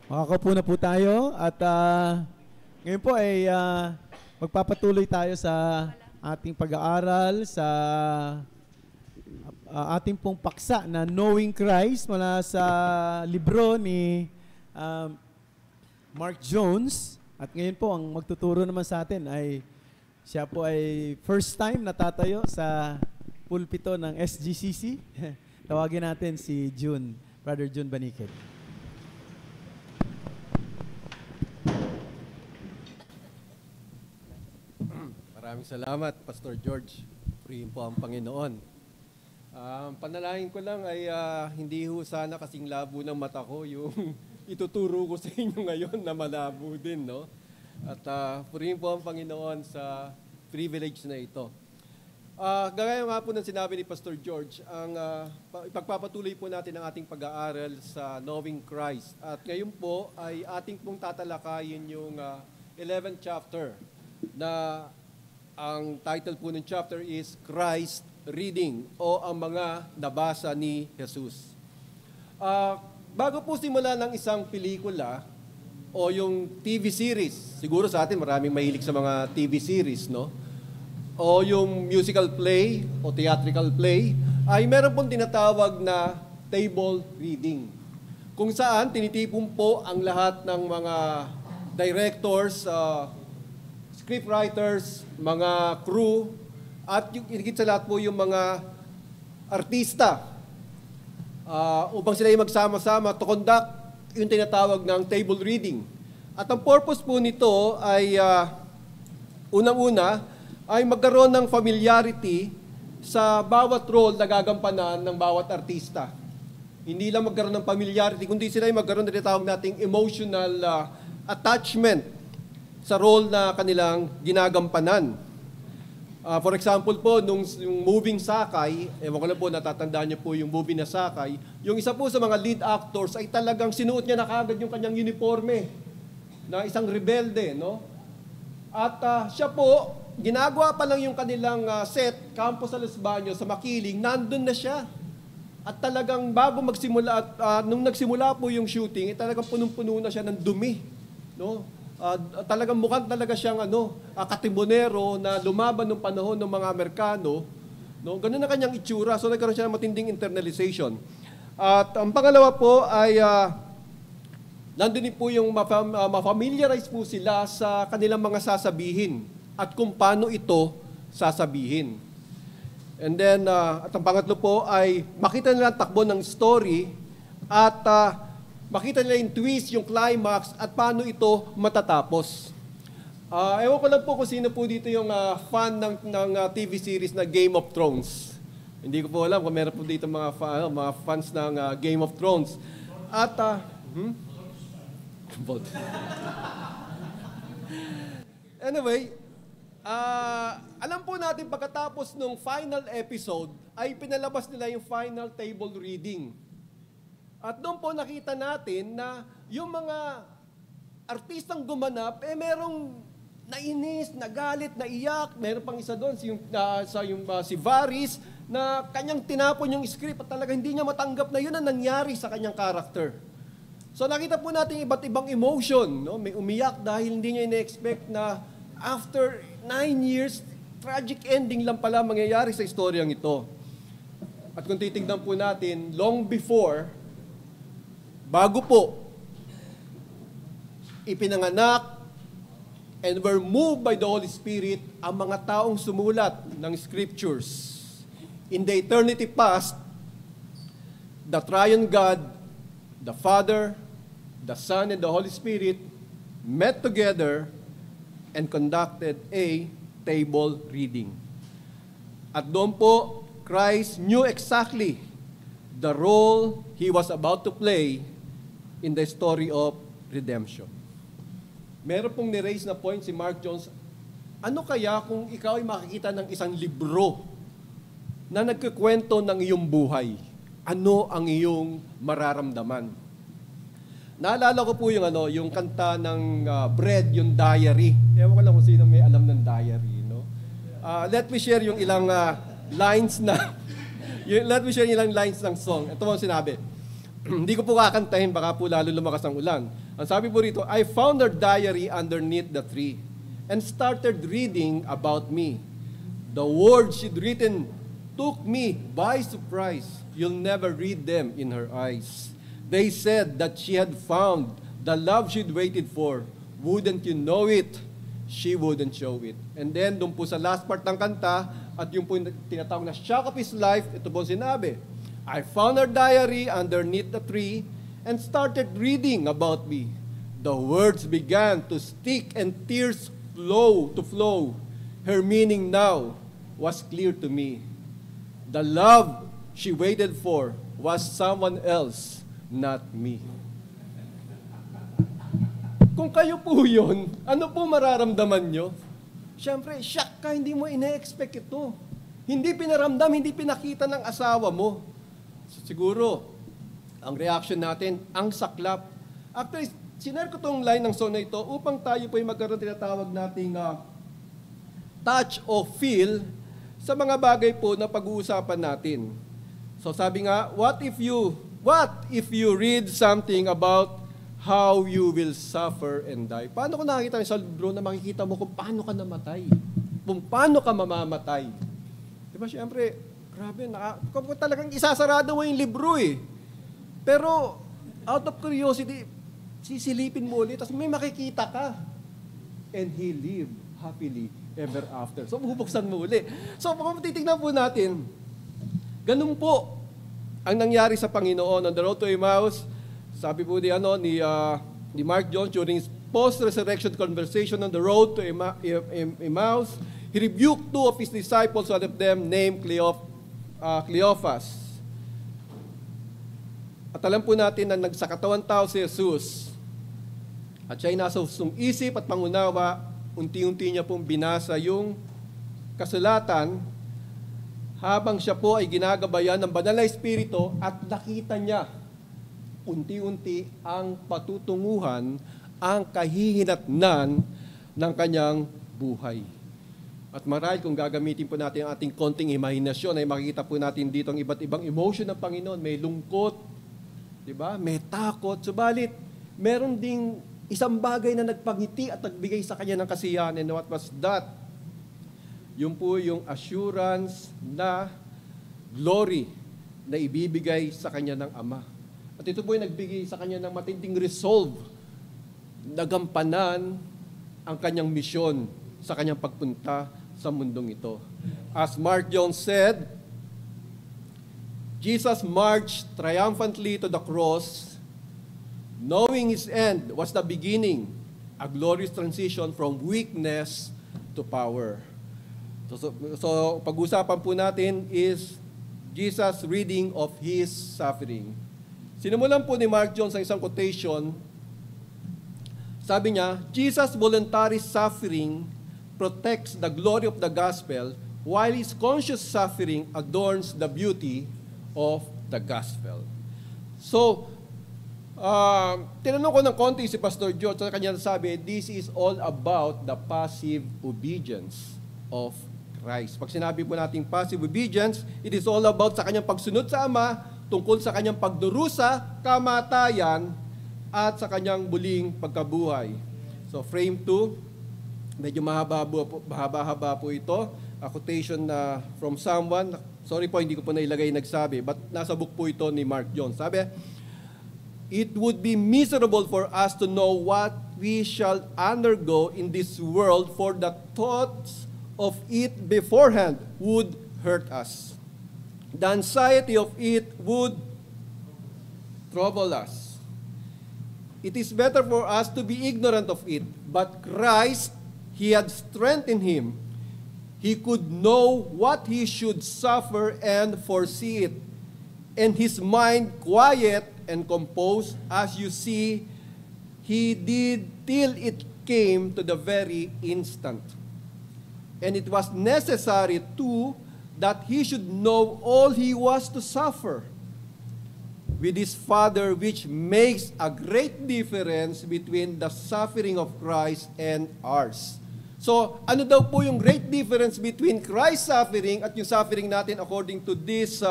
Makakaupo na po tayo at ngayon po ay magpapatuloy tayo sa ating pag-aaral sa ating pong paksa na Knowing Christ mula sa libro ni Mark Jones. At ngayon po ang magtuturo naman sa atin ay siya po ay first time natatayo sa pulpito ng SGCC. Tawagin natin si Brother June Baniket. Maraming salamat, Pastor George. Purihin po ang Panginoon. Panalangin ko lang ay hindi ho sana kasing labo ng mata ko yung ituturo ko sa inyo ngayon na malabo din, no? At purihin po ang Panginoon sa privilege na ito. Gaya nga po ng sinabi ni Pastor George, ipagpapatuloy po natin ang ating pag-aaral sa Knowing Christ. At ngayon po ay ating pong tatalakayin yung 11th chapter na ang title po ng chapter is Christ Reading o ang mga nabasa ni Jesus. Bago po simula ng isang pelikula o yung TV series, siguro sa atin maraming mahilig sa mga TV series, no? O yung musical play o theatrical play, ay meron pong tinatawag na table reading. Kung saan tinitipon po ang lahat ng mga directors, scriptwriters, mga crew, at yung higit sa lahat po yung mga artista upang sila ay magsama-sama to conduct yung tinatawag ng table reading. At ang purpose po nito ay unang-una ay magkaroon ng familiarity sa bawat role na gagampanan ng bawat artista. Hindi lang magkaroon ng familiarity, kundi sila ay magkaroon ng tinatawag nating emotional attachment sa role na kanilang ginagampanan. For example po, yung moving Sakay, ewan ko na po, natatandaan niyo po yung movie na Sakay, yung isa po sa mga lead actors ay talagang sinuot niya na kagad yung kanyang uniforme na isang rebelde, no? At siya po, ginagawa pa lang yung kanilang set, Campo sa Los Baños, sa Makiling, nandun na siya. At talagang bago magsimula, nung nagsimula po yung shooting, talagang punong-puno na siya ng dumi, no? Talagang mukhang talaga siyang katimonero na lumaban ng panahon ng mga Amerikano, no? Ganun na kanyang itsura, so nagkaroon siya ng matinding internalization. At ang pangalawa po ay nandun din po yung ma-familiarize po sila sa kanilang mga sasabihin at kung paano ito sasabihin. And then, at ang pangatlo po ay makita nila ang takbo ng story at makita nila yung twist, yung climax, at paano ito matatapos. Ewan ko lang po kung sino po dito yung fan ng TV series na Game of Thrones. Hindi ko po alam kung meron po dito mga fans ng Game of Thrones. At, anyway, alam po natin pagkatapos ng final episode, ay pinalabas nila yung final table reading. At doon po nakita natin na yung mga artistang gumanap, merong nainis, nagalit, naiyak. Meron pang isa doon, si Varys, na kanyang tinapon yung script at talaga hindi niya matanggap na yun ang nangyari sa kanyang character. So nakita po natin iba't ibang emotion. No? May umiyak dahil hindi niya ina-expect na after 9 years, tragic ending lang pala mangyayari sa istoryang ito. At kung titignan po natin, long before, bago po ipinanganak and were moved by the Holy Spirit ang mga taong sumulat ng Scriptures. In the eternity past, the Triune God, the Father, the Son, and the Holy Spirit met together and conducted a table reading. At doon po, Christ knew exactly the role He was about to play in the story of redemption. Meron pong ni-raise na point si Mark Jones, ano kaya kung ikaw ay makikita ng isang libro na nagkukwento ng iyong buhay? Ano ang iyong mararamdaman? Naalala ko po yung kanta ng Bread, yung diary. Ewan ko lang kung sino may alam ng diary, no? Let me share yung ilang lines ng song. Ito mo sinabi. Hindi ko po kakantahin, baka po lalo lumakas ang ulan. Ang sabi po rito, I found her diary underneath the tree and started reading about me. The words she'd written took me by surprise. You'll never read them in her eyes. They said that she had found the love she'd waited for. Wouldn't you know it? She wouldn't show it. And then, doon po sa last part ng kanta, at yung po yung tinatawag na shock of his life, ito po sinabi, I found her diary underneath the tree and started reading about me. The words began to stick and tears flow. Her meaning now was clear to me. The love she waited for was someone else, not me. Kung kayo po yun, ano po mararamdaman nyo? Siyempre, shock ka, hindi mo ine-expect ito. Hindi pinaramdam, hindi pinakita ng asawa mo. So, siguro, ang reaction natin, ang saklap. Actually, sinare ko tong line ng song na ito upang tayo po ay magkaroon tinatawag nating touch o feel sa mga bagay po na pag-uusapan natin. So sabi nga, what if you read something about how you will suffer and die? Paano ko nakikita sa libro na makikita mo kung paano ka namatay? Kung paano ka mamamatay? Diba, siyempre, grabe, kung talagang isasarado mo yung libro eh. Pero, out of curiosity, sisilipin mo ulit, tapos may makikita ka. And he lived happily ever after. So, bubuksan mo ulit. So, kung titignan po natin, ganun po ang nangyari sa Panginoon on the road to Emmaus. Sabi po ni Mark Jones during his post-resurrection conversation on the road to Emmaus, he rebuked two of his disciples, one of them named Cleophas. At alam po natin na nagsakatawan tao si Jesus. At siya ay nasa hustong isip at pangunawa, unti-unti niya pong binasa yung kasulatan habang siya po ay ginagabayan ng Banal na Espiritu at nakita niya unti-unti ang patutunguhan, ang kahihinatnan ng kanyang buhay. At marahil kung gagamitin po natin ang ating konting imahinasyon, ay makikita po natin dito ang iba't ibang emotion ng Panginoon. May lungkot, diba? May takot. Subalit, meron ding isang bagay na nagpangiti at nagbigay sa kanya ng kasiyahan. And what was that? Yung po yung assurance na glory na ibibigay sa kanya ng Ama. At ito po yung nagbigay sa kanya ng matinding resolve na gampanan ang kanyang misyon sa kanyang pagpunta sa mundong ito. As Mark Jones said, Jesus marched triumphantly to the cross, knowing his end was the beginning, a glorious transition from weakness to power. So pag-usapan po natin is Jesus reading of his suffering. Sinimulan po ni Mark Jones ang isang quotation. Sabi niya, Jesus' voluntary suffering protects the glory of the gospel while his conscious suffering adorns the beauty of the gospel. So, tinanong ko ng konti si Pastor George sa kanya sabi, this is all about the passive obedience of Christ. Pag sinabi po natin passive obedience, it is all about sa kanyang pagsunod sa Ama, tungkol sa kanyang pagdurusa, kamatayan, at sa kanyang muling pagkabuhay. So, frame 2, medyo mahaba-haba po ito. A quotation na from someone, sorry po, hindi ko po nailagay nagsabi, but nasa book po ito ni Mark Jones. Sabi, it would be miserable for us to know what we shall undergo in this world, for the thoughts of it beforehand would hurt us. The anxiety of it would trouble us. It is better for us to be ignorant of it, but Christ, he had strength in him. He could know what he should suffer and foresee it. And his mind quiet and composed, as you see, he did till it came to the very instant. And it was necessary too that he should know all he was to suffer with his Father, which makes a great difference between the suffering of Christ and ours. So, ano daw po yung great difference between Christ's suffering at yung suffering natin according to this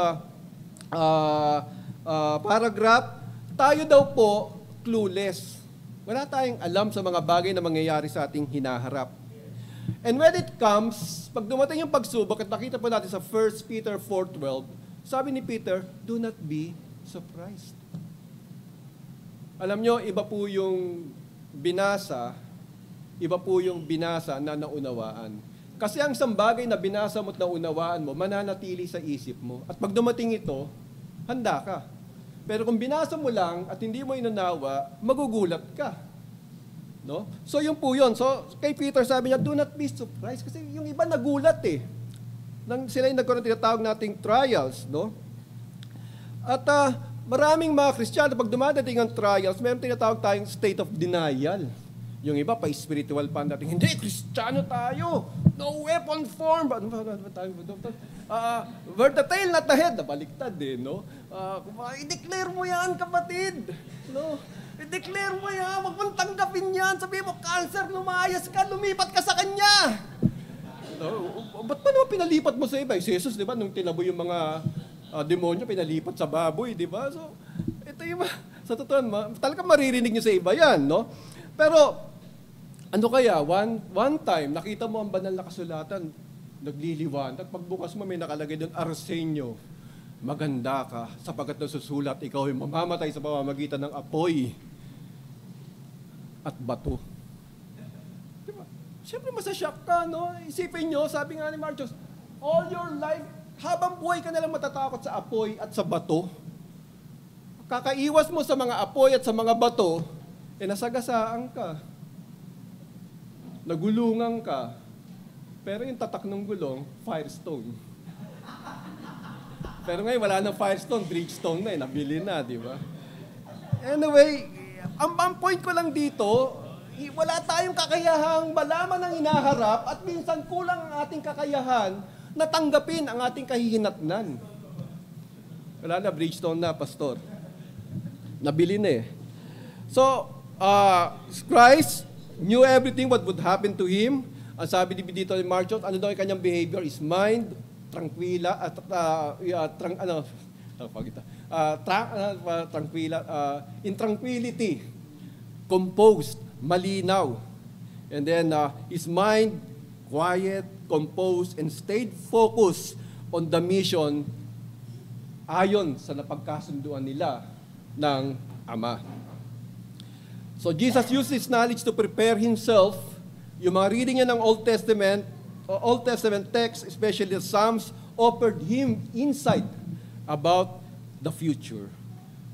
paragraph? tayo daw po clueless. Wala tayong alam sa mga bagay na mangyayari sa ating hinaharap. And when it comes, pag dumating yung pagsubok, at nakita po natin sa 1 Peter 4:12, sabi ni Peter, do not be surprised. Alam nyo, iba po yung binasa na naunawaan. Kasi ang isang bagay na binasa mo at naunawaan mo, mananatili sa isip mo. At pag dumating ito, handa ka. Pero kung binasa mo lang at hindi mo inunawa, magugulat ka. No? So yun po yun. So kay Peter sabi niya, do not be surprised. Kasi yung iba nagulat eh. Sila yung nagkaroon tinatawag nating trials. No? At maraming mga Kristiyano, pag dumadating ang trials, mayroon tinatawag tayong state of denial. Yung iba, pa-spiritual pa natin, hindi, Kristiyano tayo. No weapon formed. We're the tail, not the head. Nabaliktad eh, no? I-declare mo yan, kapatid. No? I-declare mo yan. Huwag mong tanggapin yan. Sabihin mo, cancer, lumayas ka, lumipat ka sa kanya. No? Ba't pa naman pinalipat mo sa iba? Si Jesus, di ba, nung tinaboy yung mga demonyo, pinalipat sa baboy, di ba? So, ito yung, sa totoo, talagang maririnig nyo sa iba yan, no? Pero, ano kaya, one time, nakita mo ang banal na kasulatan, nagliliwanag, pagbukas mo may nakalagay doon, Arsenio, maganda ka, sapagkat nasusulat, ikaw ay mamamatay sa pamamagitan ng apoy at bato. Diba? Siyempre, masashock ka, no? Isipin nyo, sabi nga ni Marcos, all your life, habang buhay ka nalang matatakot sa apoy at sa bato. Kakaiwas mo sa mga apoy at sa mga bato, nasagasaan ka. Nagulungan ka. Pero yung tatak ng gulong, firestone. Pero ngayon, wala nang firestone, bridgestone na nabili na, di ba? Anyway, ang point ko lang dito, wala tayong kakayahang malaman ang hinaharap at minsan kulang ang ating kakayahan na tanggapin ang ating kahihinatnan. Wala na, bridgestone na, pastor. Nabili na eh. So, Christ knew everything what would happen to him. Ang sabi dito ni Marcos, ano daw yung kanyang behavior is mind, tranquila, in tranquility, composed, malinaw. And then, his mind, quiet, composed, and stayed focused on the mission ayon sa napagkasunduan nila ng Ama. So Jesus used his knowledge to prepare himself. Yung mga reading niya ng Old Testament text, especially the Psalms, offered him insight about the future.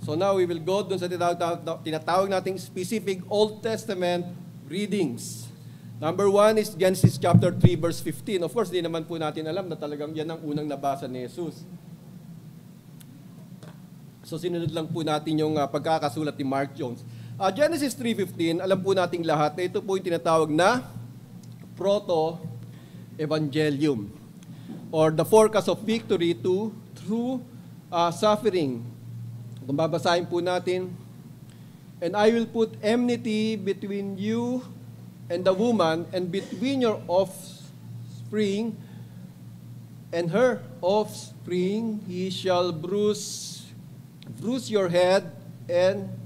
So now we will go dun sa tinatawag nating specific Old Testament readings. Number 1 is Genesis chapter 3 verse 15. Of course, di naman po natin alam na talagang yan ang unang nabasa ni Jesus. So sinunod lang po natin yung pagkakasulat ni Mark Jones. Genesis 3:15, alam po nating lahat na ito po yung tinatawag na proto-evangelium or the forecast of victory through suffering. Kung babasahin po natin, and I will put enmity between you and the woman, and between your offspring and her offspring, he shall bruise your head, and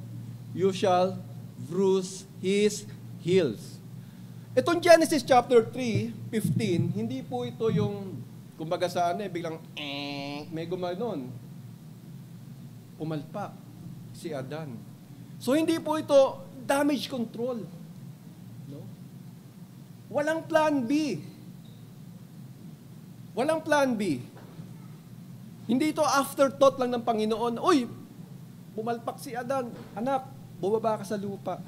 you shall bruise his heels. Itong Genesis chapter 3:15, hindi po ito yung, kumbaga saan biglang, may gumanon. Pumalpak si Adan. So hindi po ito damage control. No? Walang plan B. Walang plan B. Hindi ito afterthought lang ng Panginoon. Uy, pumalpak si Adan. Anak, bumaba ka sa lupa.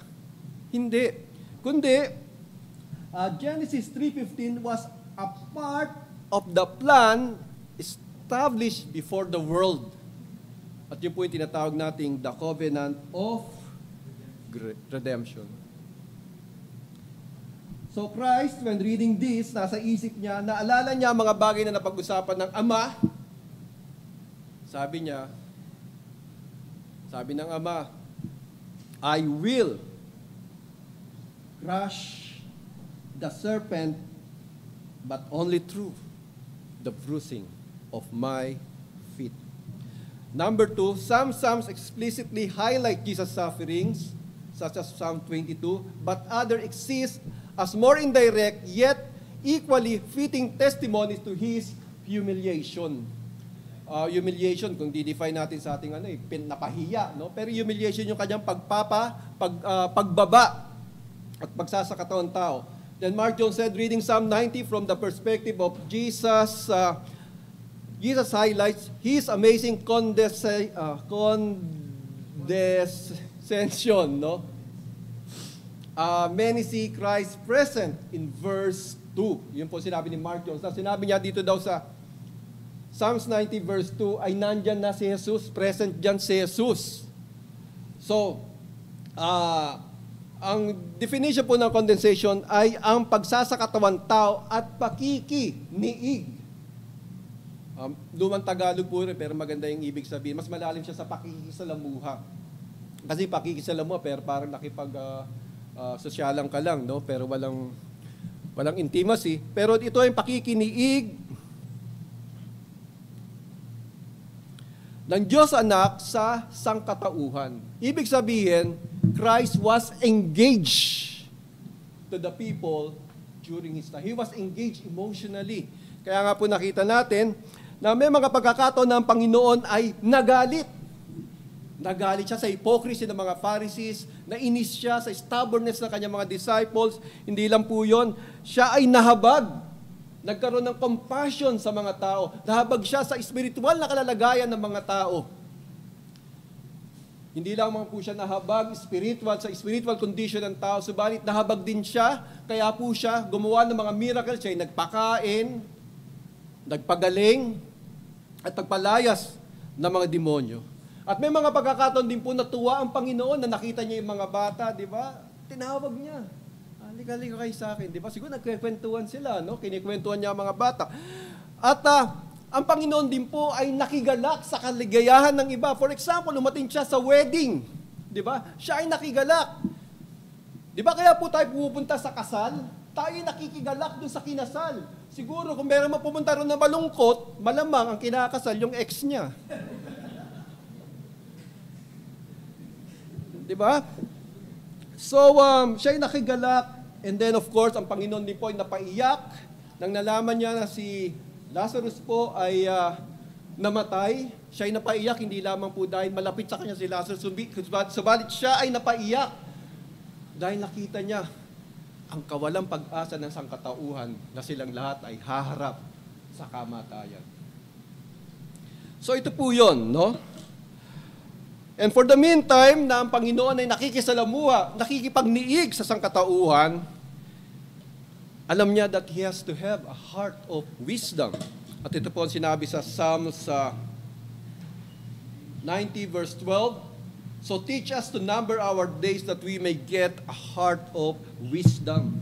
Hindi. Kundi, Genesis 3:15 was a part of the plan established before the world. At yun po yung tinatawag nating the covenant of redemption. So Christ, when reading this, nasa isip niya, naalala niya mga bagay na napag-usapan ng Ama. Sabi ng Ama, I will crush the serpent, but only through the bruising of my feet. Number 2, some Psalms explicitly highlight Jesus' sufferings, such as Psalm 22, but others exist as more indirect yet equally fitting testimonies to His humiliation. Humiliation, kung di-define natin sa ating napahiya, no? Pero humiliation yung kanyang pagbaba at pagsasakataon tao. Then Mark Jones said, reading Psalm 90 from the perspective of Jesus, Jesus highlights His amazing condescension. No? Many see Christ present in verse 2. Yun po sinabi ni Mark Jones. Sinabi niya dito daw sa Psalms 90 verse 2 ay nandyan na si Jesus, present dyan si Jesus. So, ang definition po ng condensation ay ang pagsasakatawan tao at pakikiniig. Lumang Tagalog po rin, pero maganda yung ibig sabihin. Mas malalim siya sa pakikisalamuha. Kasi pakikisalamuha, pero parang sosyalan ka lang, no? Pero walang intimacy. Pero ito ay pakikiniig ng Diyos Anak sa sangkatauhan. Ibig sabihin, Christ was engaged to the people during His time. He was engaged emotionally. Kaya nga po nakita natin na may mga pagkakataon na ang Panginoon ay nagalit. Nagalit siya sa hypocrisy ng mga Pharisees, nainis siya sa stubbornness ng kanyang mga disciples. Hindi lang po yun, siya ay nahabag. Nagkaroon ng compassion sa mga tao. Nahabag siya sa spiritual na kalalagayan ng mga tao. Hindi lamang po siya nahabag sa spiritual condition ng tao, subalit nahabag din siya, kaya po siya gumawa ng mga miracles. Siya ay nagpakain, nagpagaling, at nagpalayas ng mga demonyo. At may mga pagkakataon din po natuwa ang Panginoon na nakita niya yung mga bata, di ba? Tinawag niya. Halika kayo sa akin, di ba? Siguro nagkikwentuhan sila, no? Kinikwentuhan niya ang mga bata. At ang Panginoon din po ay nakigalak sa kaligayahan ng iba. For example, umating siya sa wedding. Di ba? Siya ay nakigalak. Di ba kaya po tayo pupunta sa kasal? Tayo ay nakikigalak dun sa kinasal. Siguro kung meron mapupunta ron na malungkot, malamang ang kinakasal yung ex niya. Di ba? So, siya ay nakigalak. And then of course, ang Panginoon din po ay napaiyak nang nalaman niya na si Lazarus po ay namatay. Siya ay napaiyak, hindi lamang po dahil malapit sa kanya si Lazarus, subalit siya ay napaiyak dahil nakita niya ang kawalang pag-asa ng sangkatauhan na silang lahat ay haharap sa kamatayan. So ito po yun, no? And for the meantime, na ang Panginoon ay nakikisalamuha, nakikipagniig sa sangkatauhan, alam niya that He has to have a heart of wisdom. At ito po ang sinabi sa Psalms 90 verse 12. So teach us to number our days that we may get a heart of wisdom.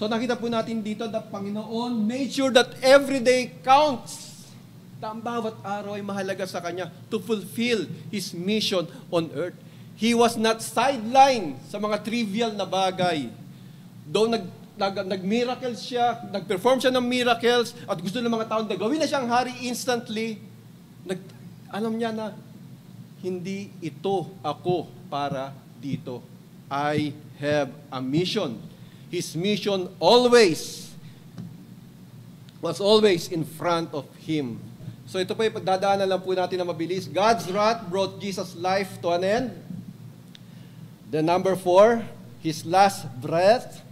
So nakita po natin dito na Panginoon made sure that every day counts. Ang bawat araw ay mahalaga sa Kanya to fulfill His mission on earth. He was not sidelined sa mga trivial na bagay. Though nag-miracles siya, nag-perform siya ng miracles, at gusto ng mga tao na gawin na siyang hari instantly, alam niya na, hindi ito ako para dito. I have a mission. His mission was always in front of Him. So ito po yung pagdadaanan lang po natin na mabilis. God's wrath brought Jesus' life to an end. Then number 4, His last breath.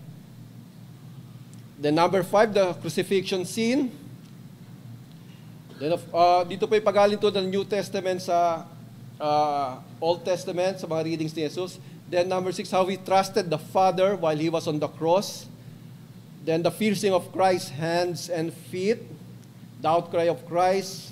Then number 5, the crucifixion scene. Then dito po yung pagaling to ng New Testament sa Old Testament, sa mga readings ni Jesus. Then number 6, how He trusted the Father while He was on the cross. Then the piercing of Christ's hands and feet. The outcry of Christ.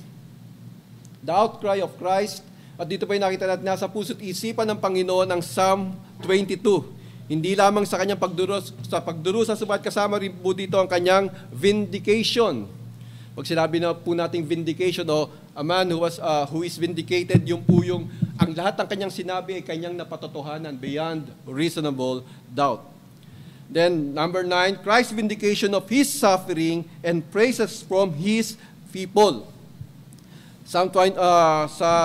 The outcry of Christ. At dito po yung nakita natin, nasa puso't isipan ng Panginoon ang Psalm 22. Hindi lamang sa kanyang pagdurusa, subalit kasama rin po dito ang kanyang vindication. Pag sinabi na po nating vindication, o a man who is vindicated, yung po yung, ang lahat ng kanyang sinabi ay kanyang napatotohanan beyond reasonable doubt. Then, number 9, Christ's vindication of His suffering and praises from His people. Sa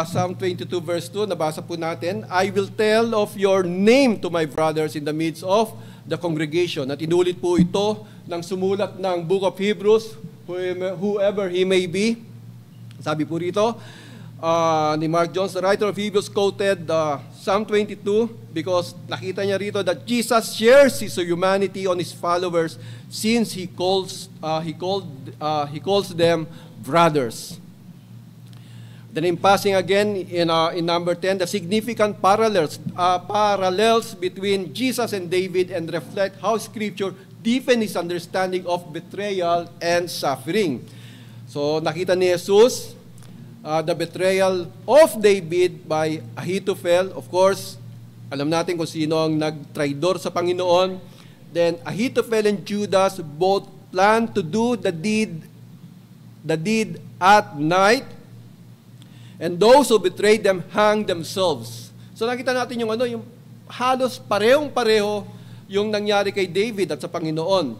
Psalm 22 verse 2, nabasa po natin, I will tell of your name to my brothers in the midst of the congregation. At inulit po ito ng sumulat ng Book of Hebrews, whoever he may be. Sabi po rito, ni Mark Jones, the writer of Hebrews, quoted Psalm 22 because nakita niya rito that Jesus shares his humanity on his followers since he calls them brothers. Then in passing again in number 10, the significant parallels between Jesus and David and reflect how Scripture deepens his understanding of betrayal and suffering. So nakita ni Jesus the betrayal of David by Ahithophel. Of course, alam natin kung sino ang nagtraidor sa Panginoon. Then Ahithophel and Judas both planned to do the deed at night. And those who betrayed them hanged themselves. So nakita natin yung halos parehong-pareho yung nangyari kay David at sa Panginoon.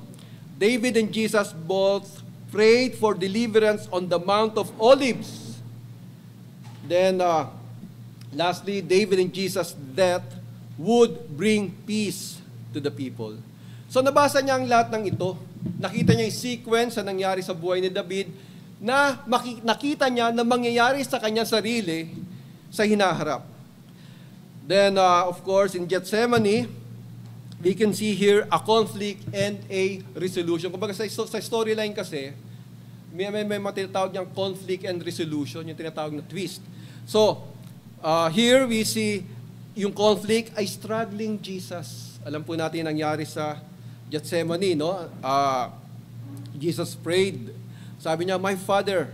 David and Jesus both prayed for deliverance on the Mount of Olives. Then lastly, David and Jesus' death would bring peace to the people. So nabasa niya ang lahat ng ito. Nakita niya yung sequence na nangyari sa buhay ni David na nakita niya na mangyayari sa kanyang sarili sa hinaharap. Then, of course, in Gethsemane, we can see here a conflict and a resolution. Kumbaga sa storyline kasi, may tinatawag niyang conflict and resolution, yung tinatawag na twist. So, here we see yung conflict ay struggling Jesus. Alam po natin nangyari sa Gethsemane, no? Jesus prayed. Sabi niya, my Father,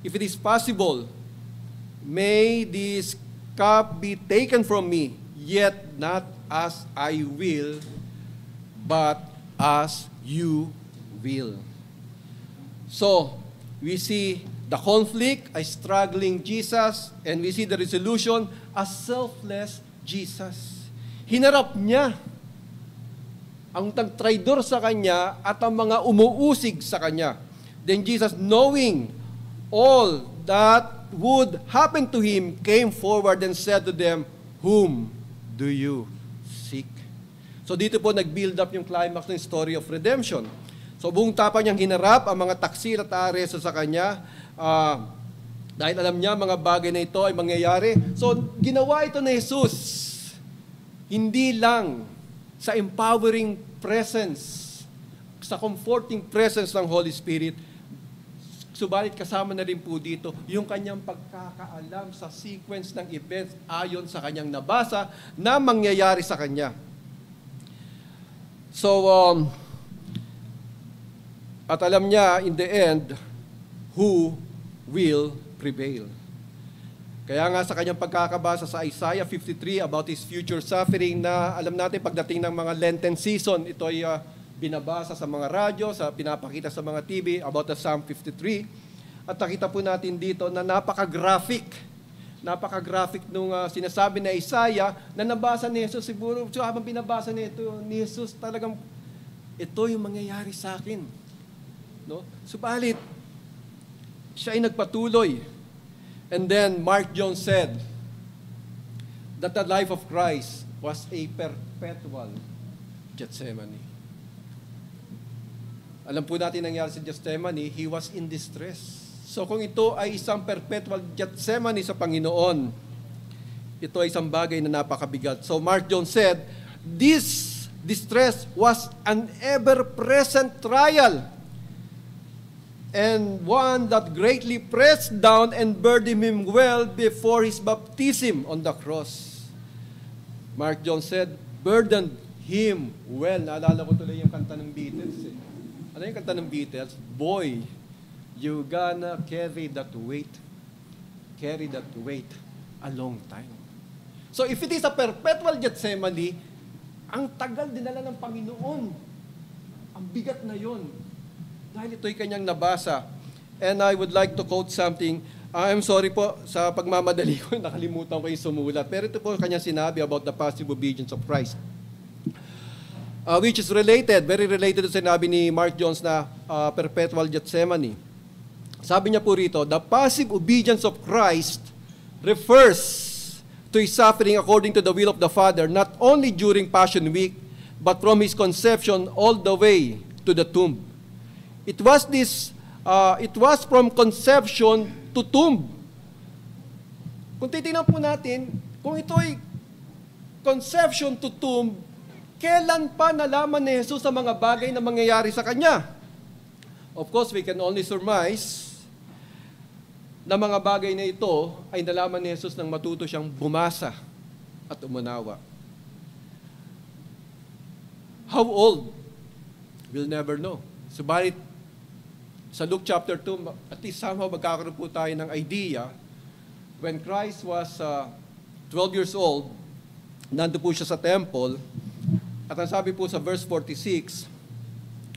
if it is possible, may this cup be taken from me, yet not as I will, but as you will. So, we see the conflict, a struggling Jesus, and we see the resolution, a selfless Jesus. Hinarap niya ang tagtraidor sa kanya at ang mga umuusig sa kanya. Then Jesus, knowing all that would happen to him, came forward and said to them, whom do you seek? So dito po nag-build up yung climax ng story of redemption. So buong tapang niyang hinarap ang mga taksil at areso sa kanya, dahil alam niya mga bagay na ito ay mangyayari. So ginawa ito ni Jesus, hindi lang sa empowering presence, sa comforting presence ng Holy Spirit, subalit kasama na rin po dito yung kanyang pagkakaalam sa sequence ng events ayon sa kanyang nabasa na mangyayari sa kanya. So, at alam niya in the end, who will prevail. Kaya nga sa kanyang pagkakabasa sa Isaiah 53 about his future suffering na alam natin pagdating ng mga Lenten season, ito ay binabasa sa mga radyo, pinapakita sa mga TV about the Psalm 53. At nakita po natin dito na napaka-graphic nung sinasabi na Isaiah na nabasa ni Jesus. Siguro habang binabasa ni Jesus, talagang ito yung mangyayari sa akin. No? Subalit, siya ay nagpatuloy. And then Mark Jones said that the life of Christ was a perpetual Gethsemane. Alam po natin nangyari sa Gethsemane, he was in distress. So kung ito ay isang perpetual Gethsemane sa Panginoon, ito ay isang bagay na napakabigat. So Mark Jones said, this distress was an ever-present trial and one that greatly pressed down and burdened him well before his baptism on the cross. Mark Jones said, burdened him well. Naalala ko tuloy yung kanta ng Beatles. Ano yung kanta ng Beatles? Boy, you gonna carry that weight a long time. So if it is a perpetual Gethsemane, ang tagal dinala ng Panginoon. Ang bigat na yon. Dahil ito'y kanyang nabasa. And I would like to quote something. I'm sorry po sa pagmamadali ko, nakalimutan ko yung sumulat. Pero ito po kanyang sinabi about the passive obedience of Christ. Which is related, very related to sinabi ni Mark Jones na perpetual Gethsemane. Sabi niya po rito, the passive obedience of Christ refers to His suffering according to the will of the Father, not only during Passion Week, but from His conception all the way to the tomb. It was from conception to tomb. Kung titingnan po natin, kung ito ay conception to tomb, kailan pa nalaman ni Jesus ang mga bagay na mangyayari sa Kanya? Of course, we can only surmise na mga bagay na ito ay nalaman ni Jesus nang matuto siyang bumasa at umunawa. How old? We'll never know. Subalit, sa Luke chapter 2, at least somehow magkakaroon po tayo ng idea, when Christ was 12 years old, nando po siya sa temple, at ang sabi po sa verse 46,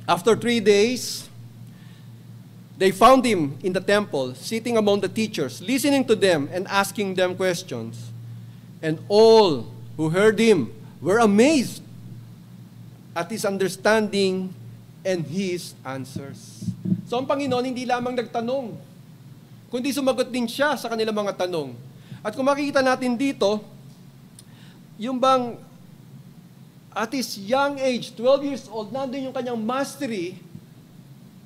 after 3 days, they found Him in the temple, sitting among the teachers, listening to them and asking them questions. And all who heard Him were amazed at His understanding and His answers. So ang Panginoon hindi lamang nagtanong, kundi sumagot din siya sa kanilang mga tanong. At kung makikita natin dito, yung bang at his young age, 12 years old, nandun yung kanyang mastery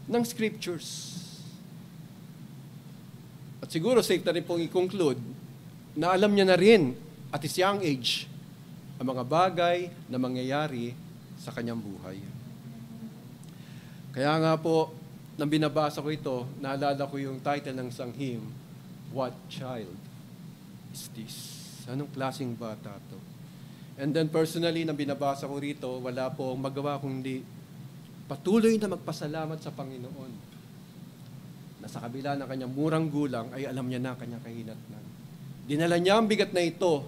ng scriptures. At siguro safe na rin pong i-conclude na alam niya na rin at his young age ang mga bagay na mangyayari sa kanyang buhay. Kaya nga po, nang binabasa ko ito, naalala ko yung title ng isang hymn, What Child is This? Anong klaseng bata to? And then personally, nang binabasa ko rito, wala po akong magawa kundi patuloy na magpasalamat sa Panginoon na sa kabila ng kanyang murang gulang ay alam niya na kanyang kahinatnan. Dinala niya ang bigat na ito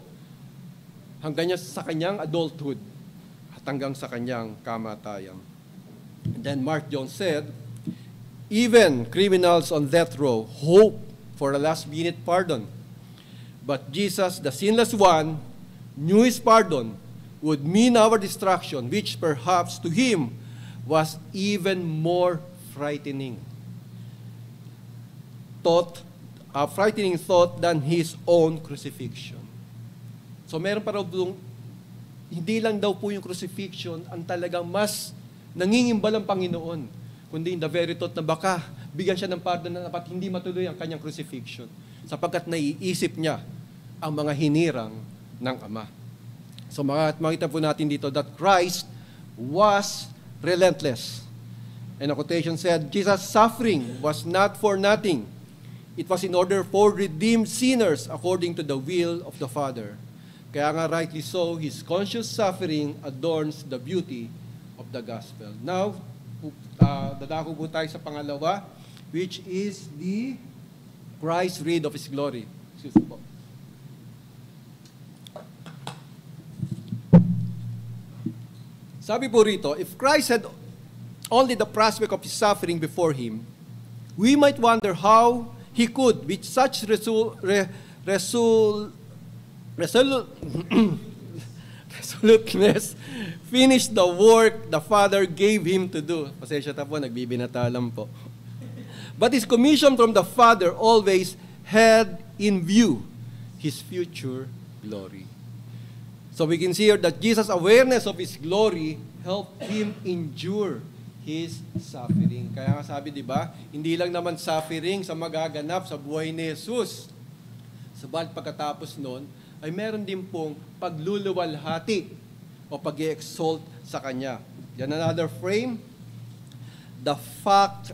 hanggang sa kanyang adulthood at hanggang sa kanyang kamatayan. And then Mark Jones said, even criminals on death row hope for a last-minute pardon. But Jesus, the sinless one, knew His pardon would mean our destruction, which perhaps to Him was even more frightening. Frightening thought than His own crucifixion. So meron pa raw hindi lang daw po yung crucifixion ang talagang mas nangingimbal ang Panginoon, kundi in the very thought na baka bigyan siya ng pardon na dapat hindi matuloy ang kanyang crucifixion sapagkat naiisip niya ang mga hinirang ng Ama. So makita po natin dito that Christ was relentless. And a quotation said, Jesus' suffering was not for nothing. It was in order for redeemed sinners according to the will of the Father. Kaya nga rightly so, His conscious suffering adorns the beauty of the gospel. Now, dadako po tayo sa pangalawa, which is the Christ rid of His glory. Excuse me po. Sabi po rito, if Christ had only the prospect of His suffering before Him, we might wonder how He could, with such resoluteness, finish the work the Father gave Him to do. Pasensya ta po, nagbibinata lang po. But His commission from the Father always had in view His future glory. So we can see here that Jesus' awareness of His glory helped Him endure His suffering. Kaya nga sabi, di ba, hindi lang naman suffering sa magaganap sa buhay ni Jesus. Sabalit pagkatapos nun, ay meron din pong pagluluwalhati o pag-i-exalt sa Kanya. Yan another frame. The fact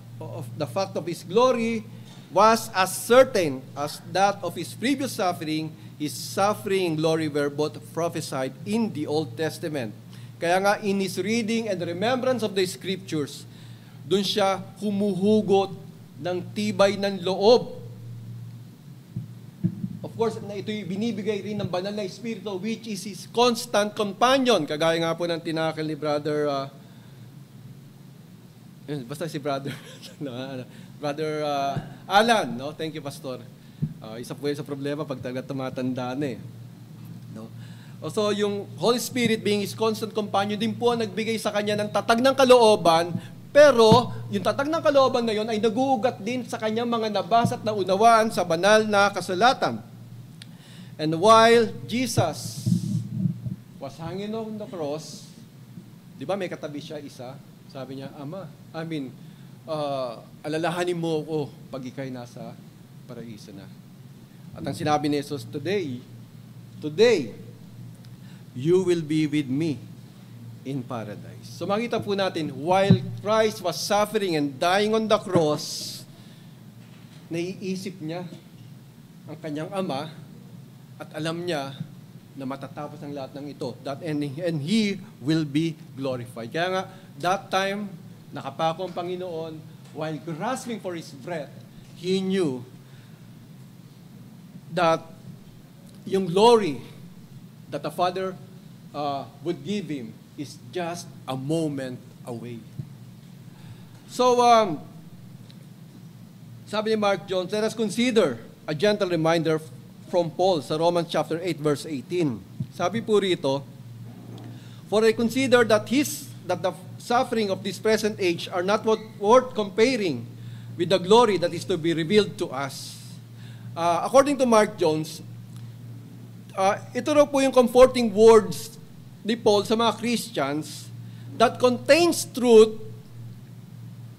of His glory was as certain as that of His previous suffering. His suffering and glory were both prophesied in the Old Testament. Kaya nga, in his reading and remembrance of the Scriptures, dun siya humuhugot ng tibay ng loob. Of course, na ito'y binibigay rin ng banal na Espiritu, which is His constant companion. Kagaya nga po ng tinakil ni Brother, basta si Brother, Brother Alan, no? Thank you, Pastor. Isa po yun sa problema pag tumatanda na eh. No? So, yung Holy Spirit being His constant companion din po ang nagbigay sa Kanya ng tatag ng kalooban, Pero, yung tatag ng kalooban na yon ay naguugat din sa kanyang mga nabasa at naunawaan sa banal na kasulatan. And while Jesus was hanging on the cross, di ba may katabi siya isa? Sabi niya, Ama, alalahanin mo ako pag ikay nasa paraiso na. At ang sinabi ni Jesus, Today, you will be with me in paradise. So makita po natin, while Christ was suffering and dying on the cross, naiisip niya ang kanyang Ama at alam niya na matatapos ang lahat ng ito. And He will be glorified. Kaya nga, that time, nakapako ang Panginoon, while grasping for His breath, He knew that yung glory that the Father would give Him is just a moment away. So, sabi ni Mark Jones, let us consider a gentle reminder from Paul sa Romans chapter 8, verse 18. Sabi po rito, For I consider that the suffering of this present age are not worth comparing with the glory that is to be revealed to us. According to Mark Jones, ito raw po yung comforting words ni Paul sa mga Christians that contains truth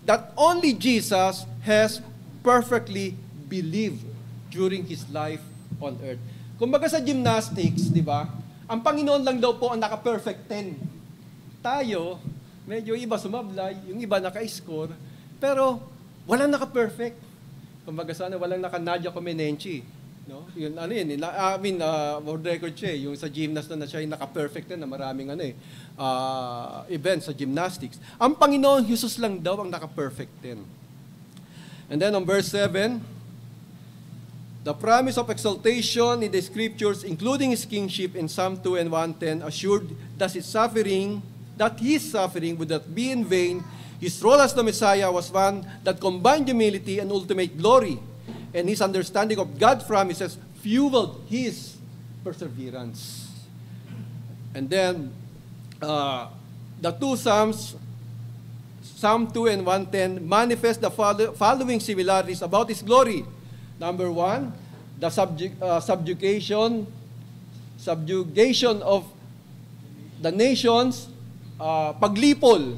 that only Jesus has perfectly believed during His life on earth. Kumbaga sa gymnastics, di ba? Ang Panginoon lang daw po ang naka-perfect 10. Tayo, medyo iba sumablay, yung iba naka-score, pero walang naka-perfect. Kumbaga sana walang naka-Nadia Comenenci. No? Yun, world record siya, yung sa gymnast na siya yung naka-perfect na maraming events sa gymnastics. Ang Panginoon Jesus lang daw ang naka-perfect 10. And then on verse 7, the promise of exaltation in the scriptures, including His kingship in Psalm 2 and 110, assured that His suffering would not be in vain. His role as the Messiah was one that combined humility and ultimate glory. And His understanding of God's promises fueled His perseverance. And then, the two Psalms, Psalm 2 and 110, manifest the following similarities about His glory. Number 1, the subjugation of the nations, paglipol.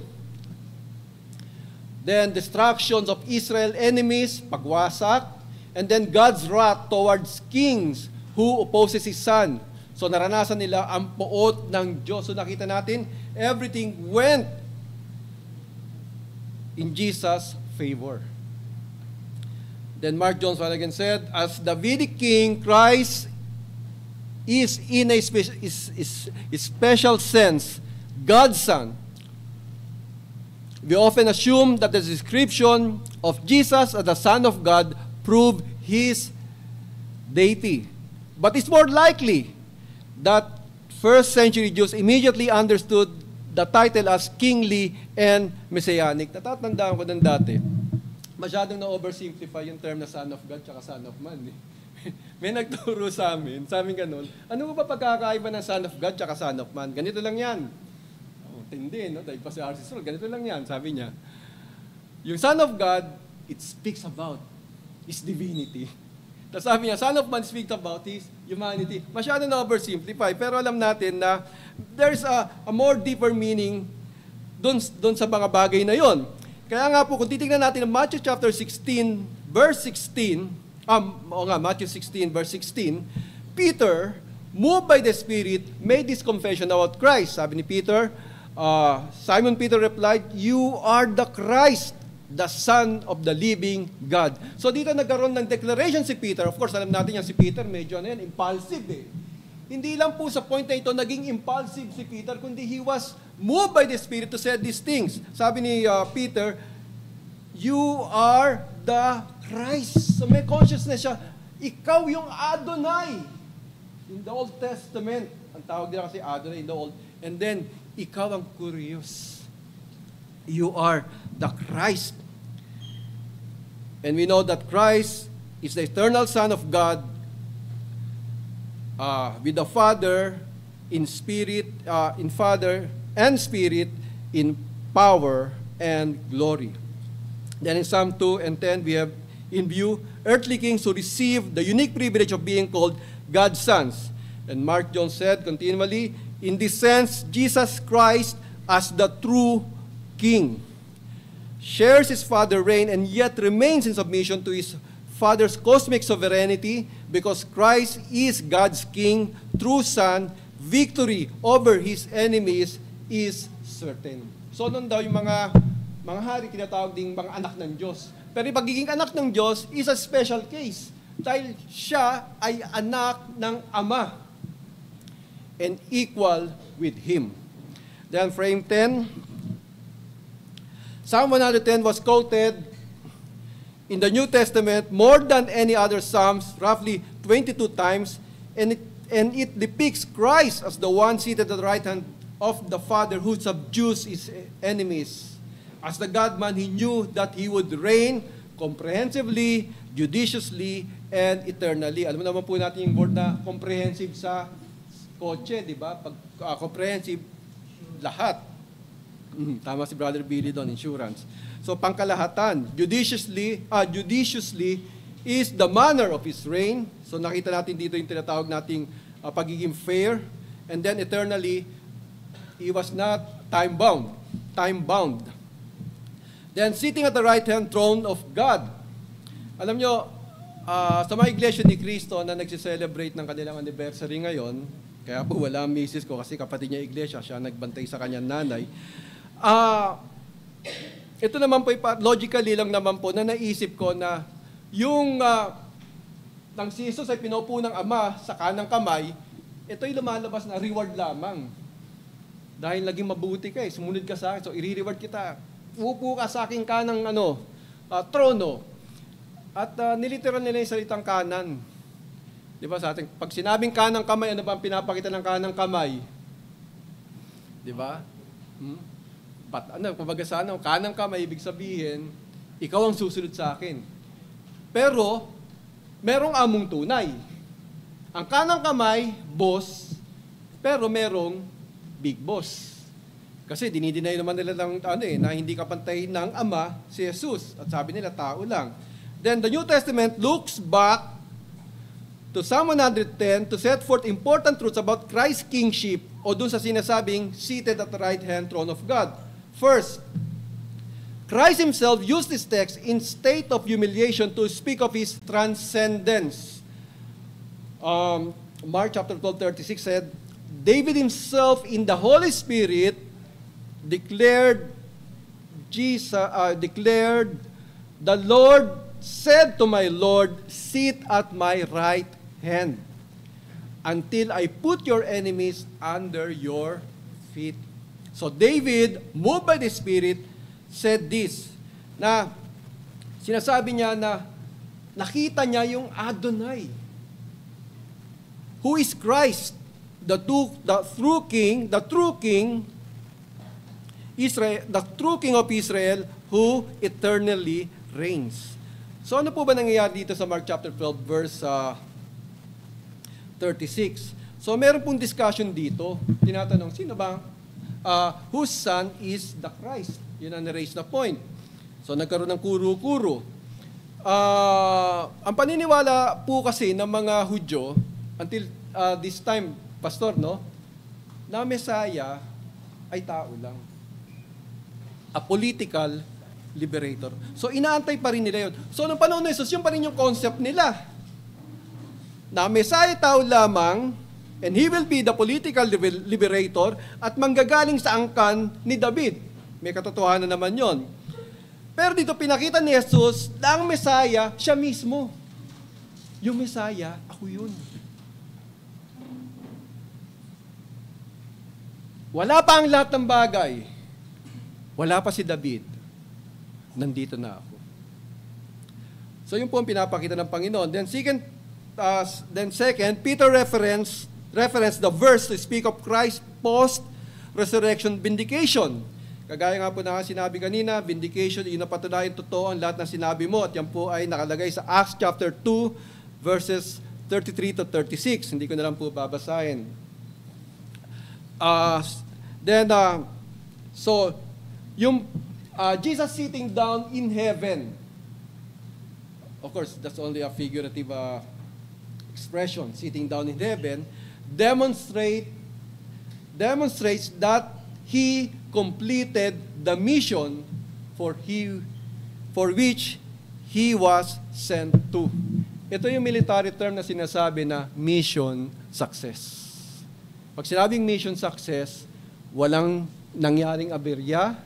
Then, destructions of Israel enemies, pagwasak. And then God's wrath towards kings who opposes His Son. So naranasan nila ang poot ng Diyos. So nakita natin, everything went in Jesus' favor. Then Mark Jones again said, as Davidic king, Christ is in a special sense God's Son. We often assume that the description of Jesus as the Son of God prove His deity. But it's more likely that first century Jews immediately understood the title as kingly and messianic. Natatandaan ko ng dati, masyadong na-oversimplify yung term na Son of God tsaka Son of Man. May nagturo sa amin ganun, ano ba pagkakaiba ng Son of God tsaka Son of Man? Ganito lang yan. Tindi, no? Dahil pa si R.C. Sproul, ganito lang yan, sabi niya. Yung Son of God, it speaks about His divinity. Tapos sabi niya, Son of Man speaks about His humanity. Masyado na oversimplify, pero alam natin na there's a more deeper meaning dun sa mga bagay na yon. Kaya nga po, kung titignan natin ang Matthew chapter 16, verse 16, Matthew 16, verse 16, Peter, moved by the Spirit, made this confession about Christ. Sabi ni Peter, Simon Peter replied, "You are the Christ, the Son of the living God." So dito nagkaroon ng declaration si Peter. Of course, alam natin yan si Peter, medyo impulsive eh. Hindi lang po sa point na ito naging impulsive si Peter, kundi he was moved by the Spirit to say these things. Sabi ni Peter, "You are the Christ." So may consciousness siya, ikaw yung Adonai. In the Old Testament, ang tawag nila kasi Adonai in the Old. And then, ikaw ang Kurios. You are the Christ. And we know that Christ is the eternal Son of God with the Father in Spirit, in Father and Spirit in power and glory. Then in Psalm 2 and 10, we have in view earthly kings who receive the unique privilege of being called God's sons. And Mark Jones said continually, in this sense, Jesus Christ as the true king shares his Father's reign and yet remains in submission to his Father's cosmic sovereignty because Christ is God's king, true son, victory over his enemies is certain. So noon daw yung mga hari tinatawag ding mga anak ng Diyos. Pero yung pagiging anak ng Diyos is a special case dahil siya ay anak ng Ama and equal with Him. Then frame 10, Psalm 110 was quoted in the New Testament more than any other Psalms, roughly 22 times, and it depicts Christ as the one seated at the right hand of the Father who subdues his enemies. As the God-man, He knew that He would reign comprehensively, judiciously, and eternally. Alam mo naman po natin yung word na comprehensive sa kotse, di ba? Pag comprehensive, lahat. Tama si Brother Billy doon, insurance. So pangkalahatan, judiciously is the manner of His reign. So nakita natin dito yung tinatawag nating pagiging fair. And then eternally, He was not time-bound. Then sitting at the right-hand throne of God. Alam nyo, sa mga iglesia ni Cristo na nagsiselebrate ng kanilang anniversary ngayon, kaya po wala ang misis ko kasi kapatid niya iglesia, siya nagbantay sa kanyang nanay. Ito naman po, logically lang naman po na naisip ko na yung nang si Jesus ay pinupo ng Ama sa kanang kamay, ito'y lumalabas na reward lamang. Dahil naging mabuti ka sumunod ka sa akin, so i-reward kita. Upo ka sa aking kanang trono. At niliteral nila yung salitang kanan. Di ba sa ating, pag sinabing kanang kamay, ano ba ang pinapakita ng kanang kamay? Di ba? Kumbaga sa kanang kamay, ibig sabihin, ikaw ang susunod sa akin. Pero, merong among tunay. Ang kanang kamay, boss, pero merong big boss. Kasi dinidinay naman nila na hindi kapantay ng Ama si Jesus. At sabi nila, tao lang. Then the New Testament looks back to Psalm 110 to set forth important truths about Christ's kingship o dun sa sinasabing seated at the right hand throne of God. First, Christ Himself used this text in state of humiliation to speak of His transcendence. Mark chapter 12:36 said, David himself in the Holy Spirit declared, the Lord said to my Lord, sit at my right hand until I put your enemies under your feet. So David, moved by the Spirit, said this, na sinasabi niya na nakita niya yung Adonai, who is Christ, the true king of Israel, who eternally reigns. So ano po ba nangyayari dito sa Mark chapter 12 verse 36? So meron pong discussion dito, tinatanong, sino ba whose son is the Christ? Yun ang na-raise na point. So nagkaroon ng kuro-kuro. Ang paniniwala po kasi ng mga Hudyo, until this time, Pastor, no? Na Messiah ay tao lang. A political liberator. So inaantay pa rin nila yun. So nung panahon ng Jesus, yung pa rin yung concept nila. Na Messiah tao lamang, and He will be the political liberator at manggagaling sa angkan ni David. May katotohanan naman yon. Pero dito pinakita ni Jesus na ang Messiah, siya mismo. Yung Messiah, ako yun. Wala pa ang lahat ng bagay. Wala pa si David. Nandito na ako. So yun po ang pinapakita ng Panginoon. Then second, Peter reference the verse to speak of Christ's post-resurrection vindication. Kagaya nga po na sinabi kanina, vindication, inapatunayan totoo ang lahat ng sinabi mo. At yan po ay nakalagay sa Acts chapter 2, verses 33 to 36. Hindi ko na lang po babasahin. So, yung Jesus sitting down in heaven. Of course, that's only a figurative expression. Sitting down in heaven demonstrates that he completed the mission for which he was sent to. Ito yung military term na sinasabi na mission success. Pag sinabing mission success, walang nangyaring aberya.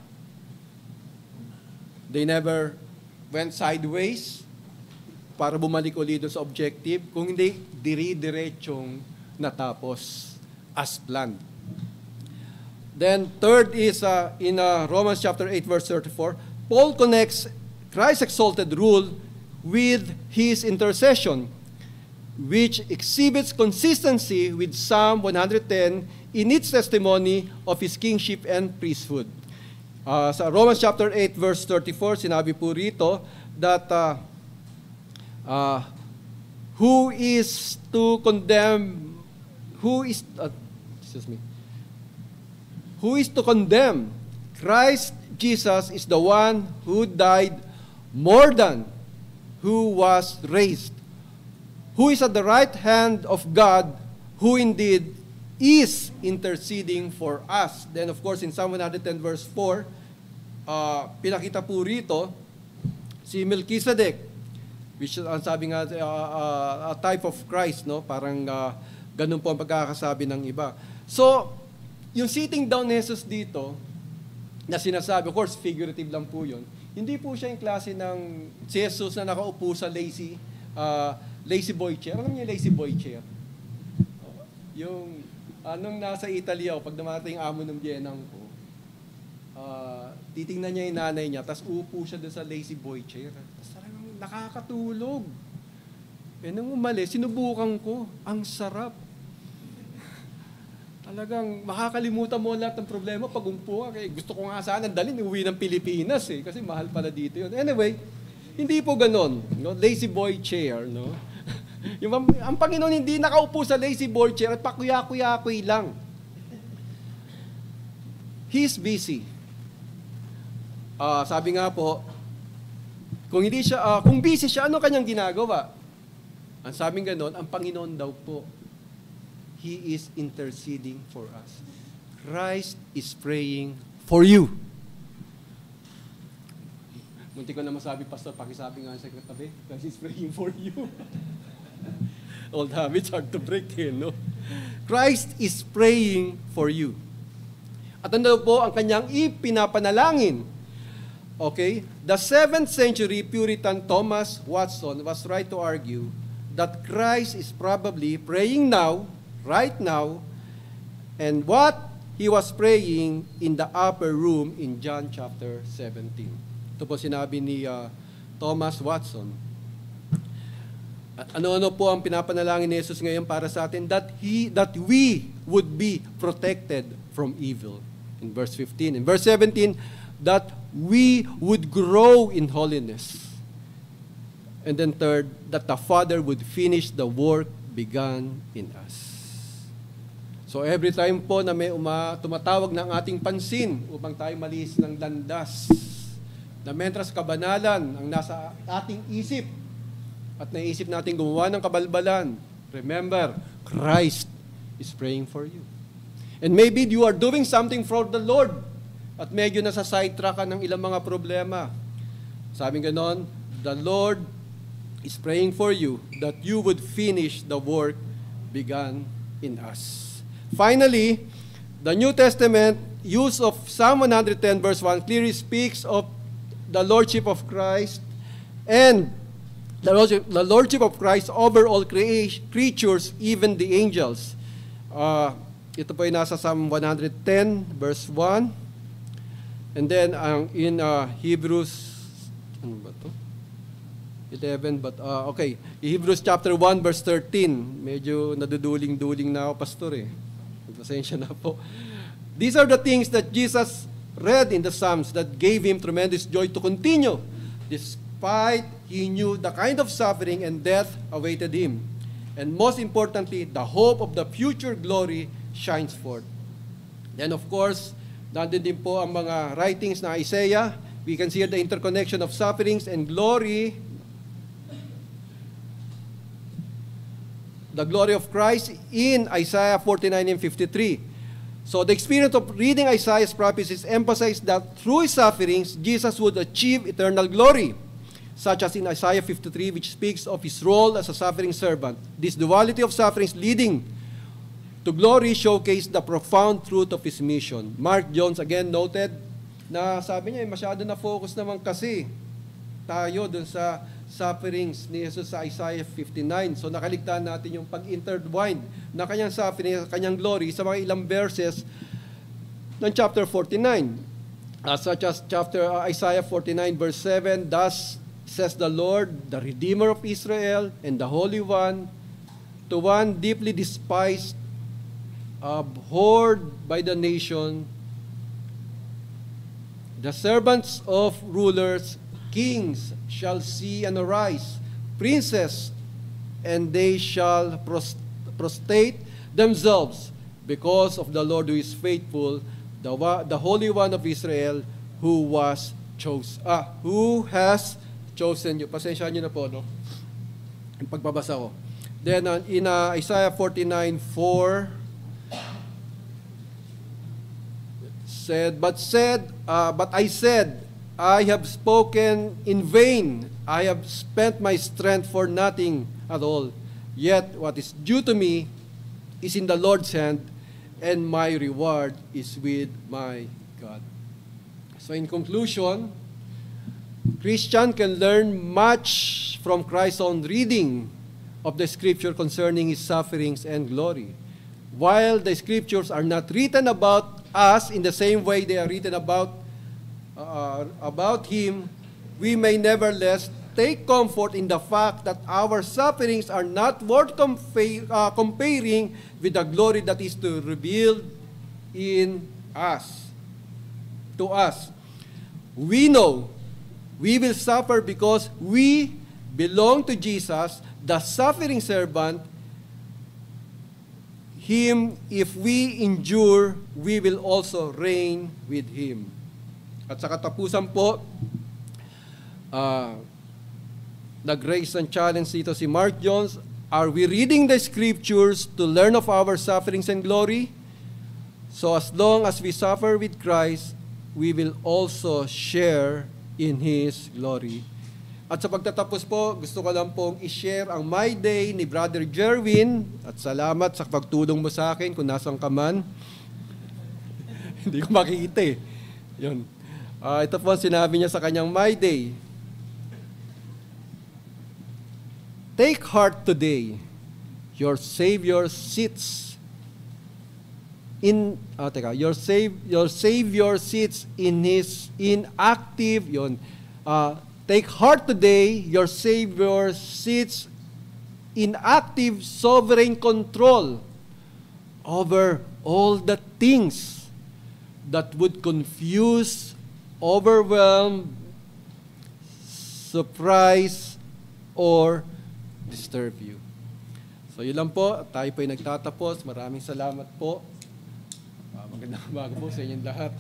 They never went sideways para bumalik ulit sa objective. Kung hindi, dire-diretsong natapos as planned. Then third is in Romans chapter 8 verse 34, Paul connects Christ's exalted rule with his intercession, which exhibits consistency with Psalm 110 in its testimony of his kingship and priesthood. Sa Romans chapter 8 verse 34, sinabi po rito that who is to condemn Christ Jesus is the one who died more than who was raised, who is at the right hand of God, who indeed is interceding for us. Then of course in Psalm 110 verse 4, pinakita po rito si Melchizedek, which ang sabi nga a type of Christ, no? Parang ganun po ang pagkakasabi ng iba. So, yung sitting down ni Jesus dito, na sinasabi, of course, figurative lang po yun, hindi po siya yung klase ng si Jesus na nakaupo sa lazy boy chair. Alam niyo yung lazy boy chair? Yung, nung nasa Italy ako, pag dumating yung amo ng biyenang ko, titingnan niya yung nanay niya, tapos upo siya doon sa lazy boy chair. Tapos talagang nakakatulog. Nung umalis, sinubukan ko. Ang sarap. Talagang makakalimutan mo lahat ng problema pag umpo ka. Gusto ko nga sana dalhin, uwi ng Pilipinas kasi mahal pala dito yun. Anyway, hindi po ganon. No? Lazy boy chair. No? Ang Panginoon hindi nakaupo sa lazy boy chair at pakuya-kuya-kuy lang. He's busy. Sabi nga po, kung busy siya, ano kanyang ginagawa? Ang sabing ganon, ang Panginoon daw po, He is interceding for us. Christ is praying for you. Munti ko na masabi, Pastor, pakisabi nga sa katabi, Christ is praying for you. Old habits hard to break, no? Christ is praying for you. At ano po ang kanyang ipinapanalangin? Okay? The 7th century Puritan Thomas Watson was right to argue that Christ is probably praying now, right now, and what he was praying in the upper room in John chapter 17. Ito po sinabi ni Thomas Watson. Ano-ano po ang pinapanalangin ni Jesus ngayon para sa atin? That we would be protected from evil. In verse 15. In verse 17, that we would grow in holiness. And then third, that the Father would finish the work begun in us. So every time po na may tumatawag ng ating pansin upang tayo malihis ng landas, na mentras kabanalan ang nasa ating isip at naisip natin gumawa ng kabalbalan, remember, Christ is praying for you. And maybe you are doing something for the Lord at medyo nasa sidetrack ka ng ilang mga problema. Sabing ganon, the Lord is praying for you that you would finish the work begun in us. Finally, the New Testament use of Psalm 110 verse 1 clearly speaks of the Lordship of Christ and the Lordship of Christ over all creatures, even the angels. Ito po ay nasa Psalm 110 verse 1. And then in Hebrews, ano ba ito? 11, but okay. Hebrews chapter 1 verse 13. Medyo naduduling-duling na ako, pastor eh. Pasensya na po. These are the things that Jesus read in the Psalms that gave him tremendous joy to continue, despite he knew the kind of suffering and death awaited him. And most importantly, the hope of the future glory shines forth. Then of course, nandun din po ang mga writings na Isaiah, We can see the interconnection of sufferings and glory. The glory of Christ in Isaiah 49 and 53. So the experience of reading Isaiah's prophecies emphasized that through his sufferings, Jesus would achieve eternal glory, such as in Isaiah 53, which speaks of his role as a suffering servant. This duality of sufferings leading to glory showcased the profound truth of his mission. Mark Jones again noted na sabi niya, masyado na focus naman kasi tayo dun sa sufferings ni Jesus sa Isaiah 59. So nakaligtaan natin yung pag-intertwine na kanyang suffering, kanyang glory sa mga ilang verses ng chapter 49. Such as Isaiah 49 verse 7, "Thus says the Lord, the Redeemer of Israel, and the Holy One, to one deeply despised, abhorred by the nation, the servants of rulers, kings shall see and arise, princes, and they shall prostrate themselves because of the Lord who is faithful, the Holy One of Israel, who has chosen you." Pasensya nyo na po, no? Yung pagbabasa ko. Then in Isaiah 49:4, but I said, I have spoken in vain. I have spent my strength for nothing at all. Yet what is due to me is in the Lord's hand, and my reward is with my God. So in conclusion, Christian can learn much from Christ's own reading of the Scripture concerning his sufferings and glory. While the Scriptures are not written about us in the same way they are written about him, we may nevertheless take comfort in the fact that our sufferings are not worth comparing with the glory that is to reveal in us. To us, we know we will suffer because we belong to Jesus, the suffering servant. Him, if we endure, we will also reign with Him. At sa katapusan po, nag-raise ng challenge dito si Mark Jones. Are we reading the Scriptures to learn of our sufferings and glory? So as long as we suffer with Christ, we will also share in His glory. At sa pagtatapos po, gusto ko lang pong i-share ang My Day ni Brother Jerwin. At salamat sa pagtulong mo sa akin kung nasaan ka man. Hindi ko makikita eh. Yun. Ito po ang sinabi niya sa kanyang My Day. Take heart today. Your Savior sits in your Savior sits in active take heart today. Your Savior sits in active sovereign control over all the things that would confuse, overwhelm, surprise, or disturb you. So yun lang po, tayo po ay nagtatapos. Maraming salamat po. Magandang umaga po sa inyong lahat.